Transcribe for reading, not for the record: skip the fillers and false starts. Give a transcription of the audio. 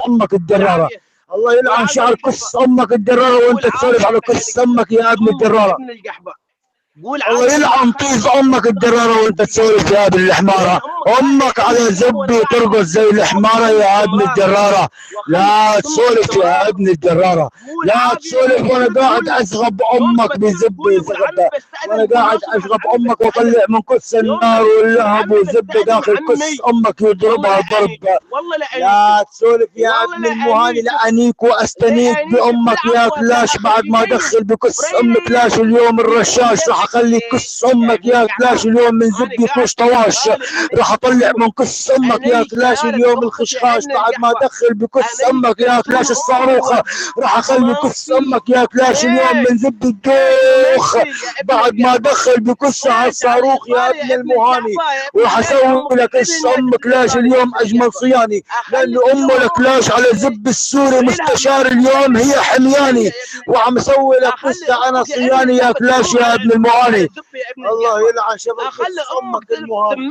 امك الدراره. الله يلعن شعر كس امك الدراره وانت تسولف على كس امك يا ابن الدراره. الله يلعن طيز امك الدراره وانت تسولف يا ابن الحماره. امك على زبي ترقص زي الحماره يا ابن الدراره. لا تسولف يا ابن الدراره، لا تسولف وانا قاعد اشغب امك بزبي زغبه، وانا قاعد اشغب امك واطلع من كس النار واللهب وزبه داخل كس امك يضربها ضربه. لا تسولف يا ابن المهاني، لانيك واستنيك بامك يا كلاش بعد ما ادخل بكس امك كلاش اليوم الرشاش. راح اخلي كس امك يا كلاش اليوم من زبدي كوش طواش. راح اطلع من كس امك يا كلاش اليوم الخشخاش بعد ما ادخل بكس امك يا كلاش الصاروخه. راح اخلي كس امك يا كلاش اليوم من زبدي الدوخ بعد ما ادخل بكسها الصاروخ يا ابن المهاني. وراح اسوي لك كس ام كلاش اليوم اجمل صياني، لان ام كلاش على زب السوري مستشار اليوم هي حمياني، وعم اسوي لك كسه انا صياني يا كلاش يا ابن المهاني. الله يلعن شبك امك المهاني.